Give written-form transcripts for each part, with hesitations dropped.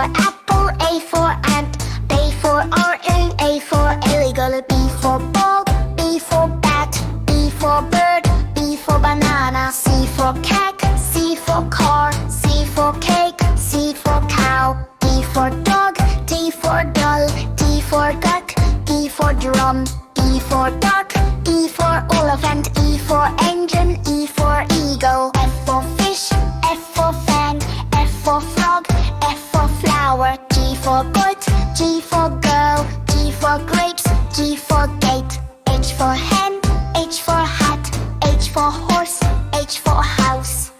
for apple, A for ant, B for orange, A for illegal, B for ball, B for bat, B for bird, B for banana, C for cat, C for car, C for cake, C for cow, D for dog, D for doll, D for duck, E for drum, E for duck, E for elephant, E for engine, E for eagle, F for fish, F for fan, F for frog, F for flower, G for goat, G for girl, G for grapes, G for gate, H for hen, H for hat, H for horse, H for house.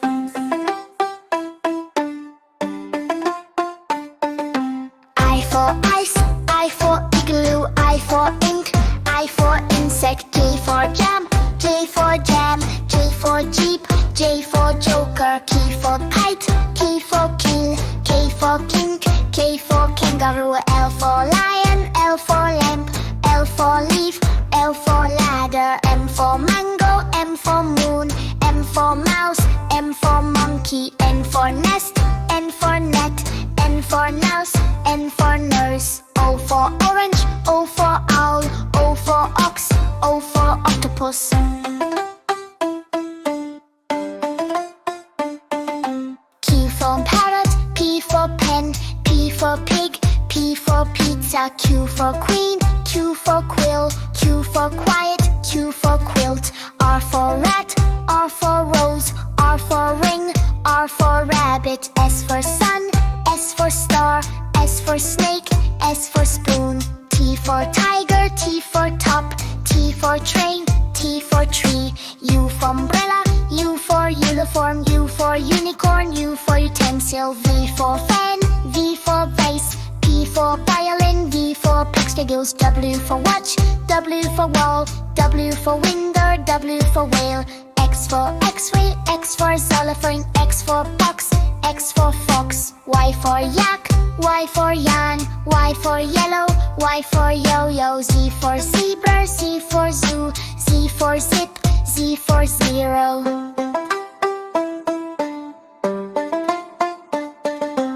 I for ice, I for igloo, I for ink, I for insect, J for jam, J for jam, J for jeep, J for joker, K for kite, K for kill, K for kink, K for kangaroo, L for lion, L for lamp, L for leaf, L for ladder, M for mango, M for moon, M for mouse, M for monkey, N for nest, N for net, N for nose, N for nurse, O for orange, O for owl, O for ox, O for octopus. Q for parrot, P for pen, P for pig, P for pizza, Q for queen, Q for quill, Q for quiet, Q for quilt, R for rat, R for rose, R for ring, R for rabbit, S for sun, S for star, S for snake, S for spoon, T for tiger, T for top, T for train, T for tree, U for umbrella, U for uniform, U for unicorn, U for utensil, V for fan, V for vase, P for violin, V for pixtails, W for watch, W for wall, W for window, W for whale, X for x-ray, X for xylophone, X for box, X for fox, Y for yak, Y for yarn, Y for yellow, Y for yo-yo, Z for zebra,